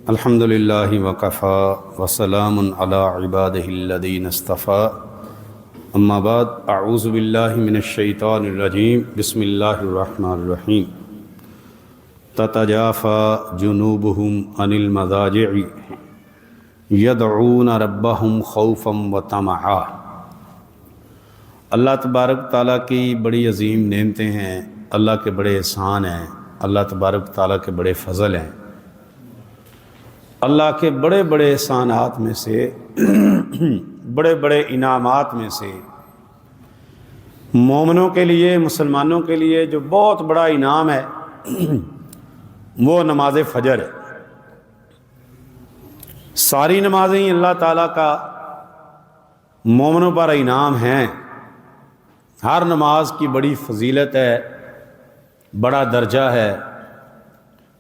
الحمد للہ وکفا وسلام علی عبادہ الذین اصطفیٰ اما بعد اعوذ باللہ من الشیطان الرجیم بسم اللہ الرحمن الرحیم تتجافى جنوبهم عن المضاجع يدعون ربهم خوفا وطمعا۔ اللہ تبارک تعالیٰ کی بڑی عظیم نعمتیں ہیں، اللہ کے بڑے احسان ہیں، اللہ تبارک تعالیٰ کے بڑے فضل ہیں۔ اللہ کے بڑے بڑے احسانات میں سے بڑے بڑے انعامات میں سے مومنوں کے لیے، مسلمانوں کے لیے جو بہت بڑا انعام ہے وہ نماز فجر ہے۔ ساری نمازیں اللہ تعالیٰ کا مومنوں پر انعام ہیں۔ ہر نماز کی بڑی فضیلت ہے، بڑا درجہ ہے،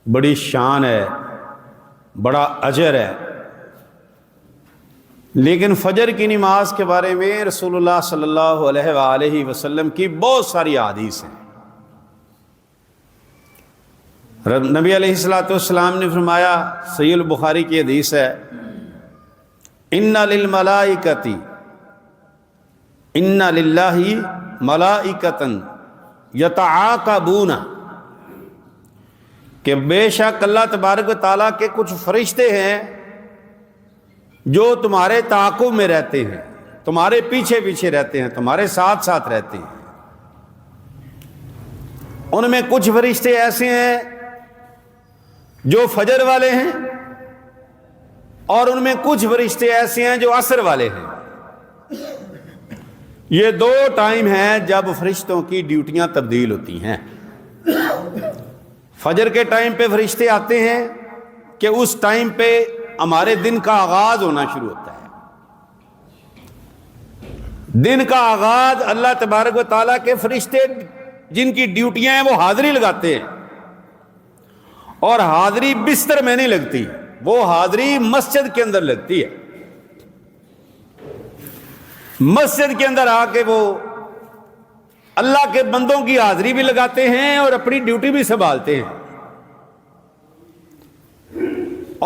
بڑی شان ہے، بڑا اجر ہے۔ لیکن فجر کی نماز کے بارے میں رسول اللہ صلی اللہ علیہ وآلہ وسلم کی بہت ساری احادیث ہیں۔ نبی علیہ السلام نے فرمایا، صحیح البخاری کی حدیث ہے، ان للملائکۃ ان للہ ملائکۃ یتعاقبون، کہ بے شک اللہ تبارک و تعالیٰ کے کچھ فرشتے ہیں جو تمہارے تعاقب میں رہتے ہیں، تمہارے پیچھے پیچھے رہتے ہیں، تمہارے ساتھ ساتھ رہتے ہیں۔ ان میں کچھ فرشتے ایسے ہیں جو فجر والے ہیں، اور ان میں کچھ فرشتے ایسے ہیں جو عصر والے ہیں۔ یہ دو ٹائم ہیں جب فرشتوں کی ڈیوٹیاں تبدیل ہوتی ہیں۔ فجر کے ٹائم پہ فرشتے آتے ہیں کہ اس ٹائم پہ ہمارے دن کا آغاز ہونا شروع ہوتا ہے۔ دن کا آغاز اللہ تبارک و تعالیٰ کے فرشتے جن کی ڈیوٹیاں ہیں وہ حاضری لگاتے ہیں، اور حاضری بستر میں نہیں لگتی، وہ حاضری مسجد کے اندر لگتی ہے۔ مسجد کے اندر آ کے وہ اللہ کے بندوں کی حاضری بھی لگاتے ہیں اور اپنی ڈیوٹی بھی سنبھالتے ہیں،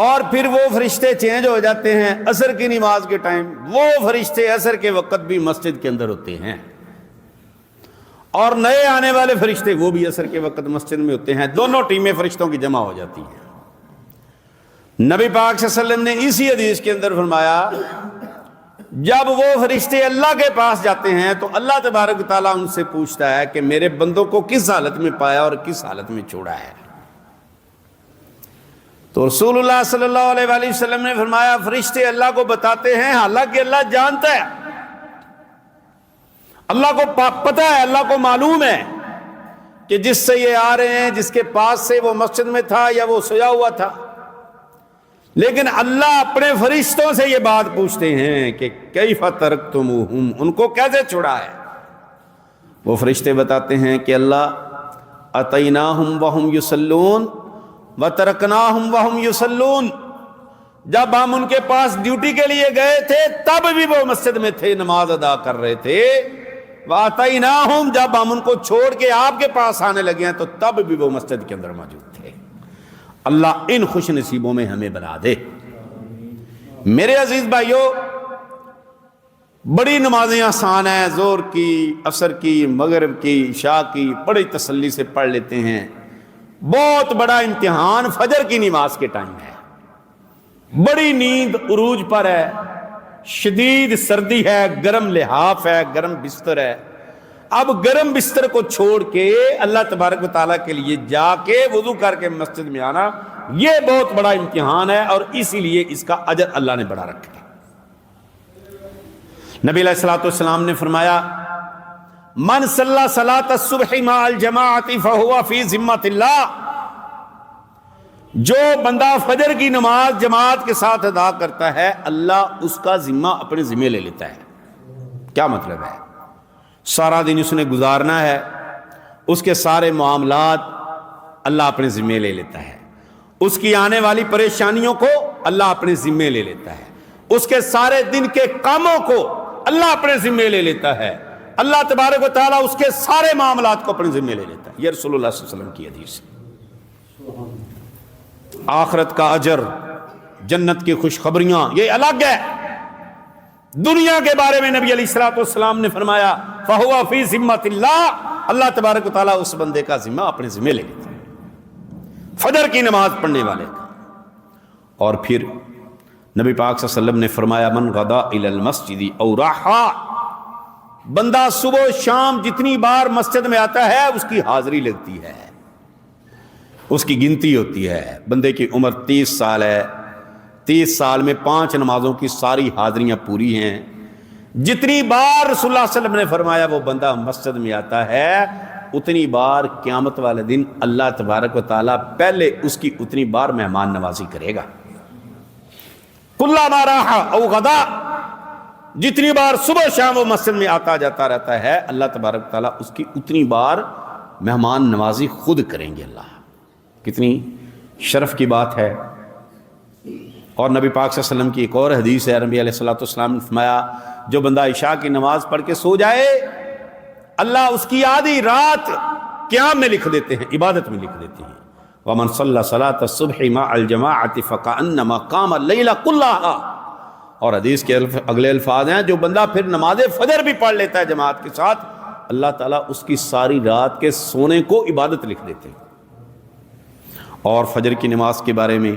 اور پھر وہ فرشتے چینج ہو جاتے ہیں عصر کی نماز کے ٹائم۔ وہ فرشتے عصر کے وقت بھی مسجد کے اندر ہوتے ہیں، اور نئے آنے والے فرشتے وہ بھی عصر کے وقت مسجد میں ہوتے ہیں۔ دونوں ٹیمیں فرشتوں کی جمع ہو جاتی ہیں۔ نبی پاک صلی اللہ علیہ وسلم نے اسی حدیث کے اندر فرمایا، جب وہ فرشتے اللہ کے پاس جاتے ہیں تو اللہ تبارک تعالیٰ ان سے پوچھتا ہے کہ میرے بندوں کو کس حالت میں پایا اور کس حالت میں چھوڑا ہے۔ تو رسول اللہ صلی اللہ علیہ وآلہ وسلم نے فرمایا، فرشتے اللہ کو بتاتے ہیں، حالانکہ اللہ جانتا ہے، اللہ کو پتہ ہے، اللہ کو معلوم ہے کہ جس سے یہ آ رہے ہیں، جس کے پاس سے وہ مسجد میں تھا یا وہ سویا ہوا تھا، لیکن اللہ اپنے فرشتوں سے یہ بات پوچھتے ہیں کہ کیف ترکتموہم، ان کو کیسے چھوڑا ہے۔ وہ فرشتے بتاتے ہیں کہ اللہ اتیناہم وہم یصلون وترکناہم وہم یصلون، جب ہم ان کے پاس ڈیوٹی کے لیے گئے تھے تب بھی وہ مسجد میں تھے، نماز ادا کر رہے تھے۔ واتیناہم، جب ہم ان کو چھوڑ کے آپ کے پاس آنے لگے ہیں تو تب بھی وہ مسجد کے اندر موجود تھے۔ اللہ ان خوش نصیبوں میں ہمیں بنا دے۔ میرے عزیز بھائیو، بڑی نمازیں آسان ہیں، ظہر کی، عصر کی، مغرب کی، عشاء کی، بڑی تسلی سے پڑھ لیتے ہیں۔ بہت بڑا امتحان فجر کی نماز کے ٹائم ہے۔ بڑی نیند عروج پر ہے، شدید سردی ہے، گرم لحاف ہے، گرم بستر ہے۔ اب گرم بستر کو چھوڑ کے اللہ تبارک و تعالیٰ کے لیے جا کے وضو کر کے مسجد میں آنا، یہ بہت بڑا امتحان ہے، اور اسی لیے اس کا اجر اللہ نے بڑا رکھا ہے۔ نبی علیہ الصلوۃ والسلام نے فرمایا، من صلی صلاۃ الصبح مع الجماعۃ فہو فی ذمۃ اللہ، جو بندہ فجر کی نماز جماعت کے ساتھ ادا کرتا ہے اللہ اس کا ذمہ اپنے ذمہ لے لیتا ہے۔ کیا مطلب ہے؟ سارا دن اس نے گزارنا ہے، اس کے سارے معاملات اللہ اپنے ذمہ لے لیتا ہے، اس کی آنے والی پریشانیوں کو اللہ اپنے ذمہ لے لیتا ہے، اس کے سارے دن کے کاموں کو اللہ اپنے ذمہ لے لیتا ہے۔ اللہ تبارک و تعالیٰ اس کے سارے معاملات کو اپنے ذمہ لے لیتا ہے۔ یہ رسول اللہ صلی اللہ علیہ وسلم کی حدیث ہے۔ آخرت کا اجر، جنت کی خوشخبریاں یہ الگ ہے۔ دنیا کے بارے میں نبی علیہ الصلوۃ والسلام نے فرمایا فَهُوَ فِي ذِمَّةِ اللَّهِ، اللہ تبارک و تعالیٰ اس بندے کا ذمہ اپنے ذمہ لے لیتے ہیں، فجر کی نماز پڑھنے والے کا۔ اور پھر نبی پاک صلی اللہ علیہ وسلم نے فرمایا من غدا الی المسجد او راحا، بندہ صبح و شام جتنی بار مسجد میں آتا ہے اس کی حاضری لگتی ہے، اس کی گنتی ہوتی ہے۔ بندے کی عمر 30 سال ہے، 30 سال میں 5 نمازوں کی ساری حاضریاں پوری ہیں۔ جتنی بار رسول اللہ صلی اللہ علیہ وسلم نے فرمایا وہ بندہ مسجد میں آتا ہے، اتنی بار قیامت والے دن اللہ تبارک و تعالیٰ پہلے اس کی اتنی بار مہمان نوازی کرے گا۔ کلما راح او غدا، جتنی بار صبح شام وہ مسجد میں آتا جاتا رہتا ہے، اللہ تبارک و تعالیٰ اس کی اتنی بار مہمان نوازی خود کریں گے۔ اللہ کتنی شرف کی بات ہے۔ اور نبی پاک صلی اللہ علیہ وسلم کی ایک اور حدیث ہے، نبی علیہ الصلوۃ والسلام نے فرمایا جو بندہ عشاء کی نماز پڑھ کے سو جائے، اللہ اس کی آدھی رات قیام میں لکھ دیتے ہیں، عبادت میں لکھ دیتے ہیں۔ وَمَنْ صَلَّى صَلَاةَ الصُّبْحِ مَعَ الْجَمَاعَةِ فَكَأَنَّمَا قَامَ اللَّيْلَ كُلَّهَا، اور حدیث کے اگلے الفاظ ہیں جو بندہ پھر نماز فجر بھی پڑھ لیتا ہے جماعت کے ساتھ، اللہ تعالیٰ اس کی ساری رات کے سونے کو عبادت لکھ دیتے ہیں۔ اور فجر کی نماز کے بارے میں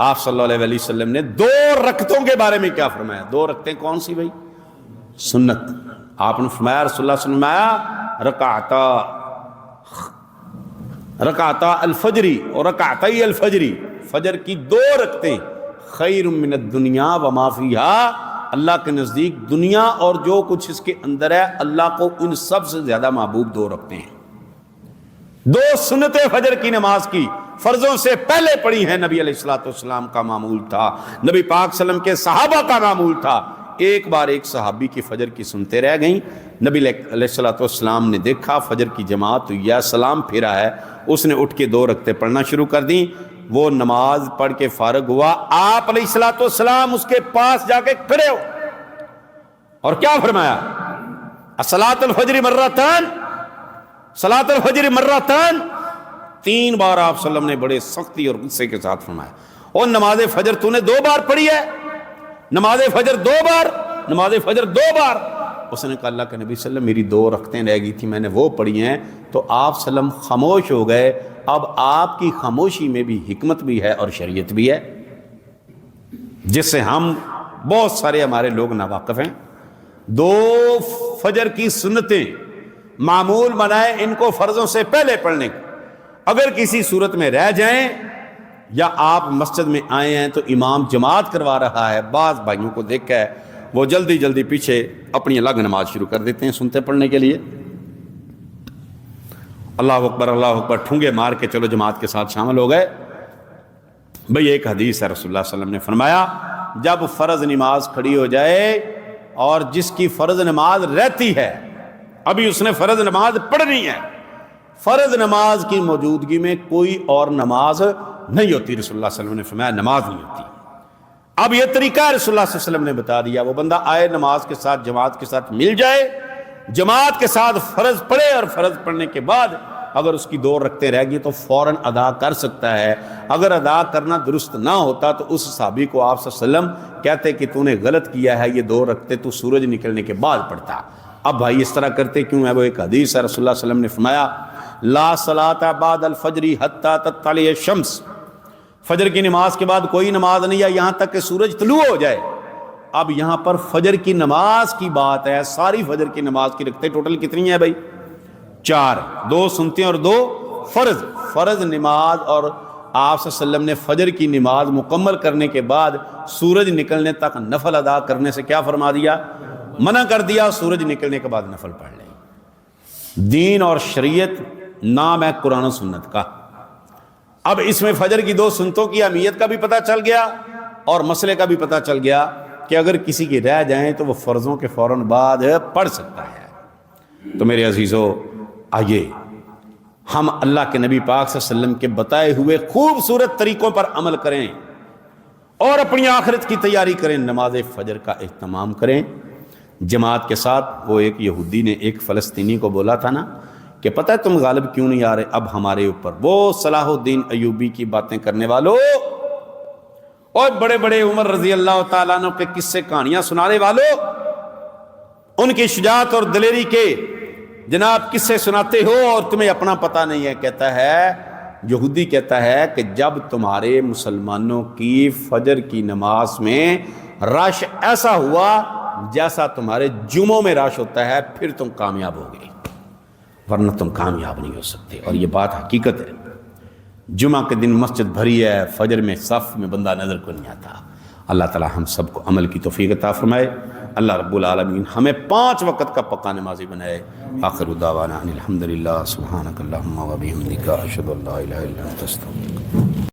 آپ صلی اللہ علیہ وسلم نے 2 رکعتوں کے بارے میں کیا فرمایا؟ 2 رکعتیں کون سی بھائی؟ سنت۔ آپ نے فرمایا، رسول اللہ صلی اللہ علیہ وسلم رکعتا الفجری اور رکعتای الفجری، فجر کی 2 رکعتیں خیر من الدنیا وما فیہا، اللہ کے نزدیک دنیا اور جو کچھ اس کے اندر ہے اللہ کو ان سب سے زیادہ محبوب 2 رکعتیں ہیں۔ 2 سنتیں فجر کی نماز کی فرضوں سے پہلے پڑھی ہیں، نبی علیہ الصلوۃ والسلام کا معمول تھا، نبی پاک صلی اللہ علیہ وسلم کے صحابہ کا معمول تھا۔ ایک بار ایک صحابی کی فجر کی سنتے رہ گئیں، نبی علیہ الصلوۃ والسلام نے دیکھا فجر کی جماعت ہوئی ہے، سلام پھیرا ہے، اس نے اٹھ کے 2 رکعتیں پڑھنا شروع کر دیں۔ وہ نماز پڑھ کے فارغ ہوا، آپ علیہ الصلوۃ والسلام اس کے پاس جا کے کھڑے ہو اور کیا فرمایا؟ الصلاۃ الفجر مرتان، صلاۃ الفجر مرتان، 3 بار آپ صلی اللہ علیہ وسلم نے بڑے سختی اور غصے کے ساتھ فرمایا۔ اور نماز فجر تو نے 2 بار پڑھی ہے، نماز فجر 2 بار، نماز فجر 2 بار۔ اس نے کہا اللہ کے نبی صلی اللہ علیہ وسلم میری 2 رکعتیں رہ گئی تھی، میں نے وہ پڑھی ہیں۔ تو آپ صلی اللہ علیہ وسلم خاموش ہو گئے۔ اب آپ کی خاموشی میں بھی حکمت بھی ہے اور شریعت بھی ہے، جس سے ہم بہت سارے ہمارے لوگ ناواقف ہیں۔ 2 فجر کی سنتیں معمول بنائے ان کو فرضوں سے پہلے پڑھنے کو، اگر کسی صورت میں رہ جائیں یا آپ مسجد میں آئے ہیں تو امام جماعت کروا رہا ہے، بعض بھائیوں کو دیکھا ہے وہ جلدی جلدی پیچھے اپنی الگ نماز شروع کر دیتے ہیں سنتے پڑھنے کے لیے، اللہ اکبر ٹھونگے مار کے چلو جماعت کے ساتھ شامل ہو گئے۔ بھئی ایک حدیث ہے، رسول اللہ صلی اللہ علیہ وسلم نے فرمایا جب فرض نماز کھڑی ہو جائے اور جس کی فرض نماز رہتی ہے، ابھی اس نے فرض نماز پڑھنی ہے، فرض نماز کی موجودگی میں کوئی اور نماز نہیں ہوتی، رسول اللہ صلی اللہ علیہ وسلم نے فرمایا نماز نہیں ہوتی۔ اب یہ طریقہ رسول اللہ صلی اللہ علیہ وسلم نے بتا دیا، وہ بندہ آئے نماز کے ساتھ جماعت کے ساتھ مل جائے، جماعت کے ساتھ فرض پڑھے، اور فرض پڑھنے کے بعد اگر اس کی 2 رکعتیں رہ گئی تو فوراً ادا کر سکتا ہے۔ اگر ادا کرنا درست نہ ہوتا تو اس صحابی کو آپ صلی اللہ علیہ وسلم کہتے کہ تو نے غلط کیا ہے، یہ 2 رکعتیں تو سورج نکلنے کے بعد پڑھتا۔ اب بھائی اس طرح کرتے کیوں ہے؟ وہ ایک حدیث ہے، رسول اللہ صلی اللہ علیہ وسلم نے فرمایا لا صلاۃ بعد الفجر حتی تطلع الشمس، فجر کی نماز کے بعد کوئی نماز نہیں ہے یہاں تک کہ سورج طلوع ہو جائے۔ اب یہاں پر فجر کی نماز کی بات ہے، ساری فجر کی نماز کی رکعتیں ٹوٹل کتنی ہیں بھائی؟ 4، 2 سنتیں اور 2 فرض۔ فرض نماز اور آپ صلی اللہ علیہ وسلم نے فجر کی نماز مکمل کرنے کے بعد سورج نکلنے تک نفل ادا کرنے سے کیا فرما دیا؟ منع کر دیا، سورج نکلنے کے بعد نفل پڑھ لیں۔ دین اور شریعت نام ہے قرآن و سنت کا۔ اب اس میں فجر کی 2 سنتوں کی اہمیت کا بھی پتہ چل گیا اور مسئلے کا بھی پتہ چل گیا کہ اگر کسی کی رہ جائیں تو وہ فرضوں کے فوراً بعد پڑھ سکتا ہے۔ تو میرے عزیزو، آئیے ہم اللہ کے نبی پاک صلی اللہ علیہ وسلم کے بتائے ہوئے خوبصورت طریقوں پر عمل کریں اور اپنی آخرت کی تیاری کریں، نماز فجر کا اہتمام کریں جماعت کے ساتھ۔ وہ ایک یہودی نے ایک فلسطینی کو بولا تھا نا کہ پتہ ہے تم غالب کیوں نہیں آ رہے اب ہمارے اوپر؟ وہ صلاح الدین ایوبی کی باتیں کرنے والوں اور بڑے بڑے عمر رضی اللہ تعالیٰ عنہ کے قصے کہانیاں سنانے والوں، ان کی شجاعت اور دلیری کے جناب قصے سناتے ہو اور تمہیں اپنا پتہ نہیں ہے۔ کہتا ہے یہودی کہتا ہے کہ جب تمہارے مسلمانوں کی فجر کی نماز میں رش ایسا ہوا جیسا تمہارے جمعوں میں رش ہوتا ہے، پھر تم کامیاب ہو گئے، ورنہ تم کامیاب نہیں ہو سکتے۔ اور یہ بات حقیقت ہے، جمعہ کے دن مسجد بھری ہے، فجر میں صف میں بندہ نظر کو نہیں آتا۔ اللہ تعالی ہم سب کو عمل کی توفیق عطا فرمائے۔ اللہ رب العالمین ہمیں 5 وقت کا پکا نمازی بنائے۔ آخر دعوانا ان الحمدللہ سبحانک اللہم و بحمدک اشہد ان لا الہ الا انت استغفرک۔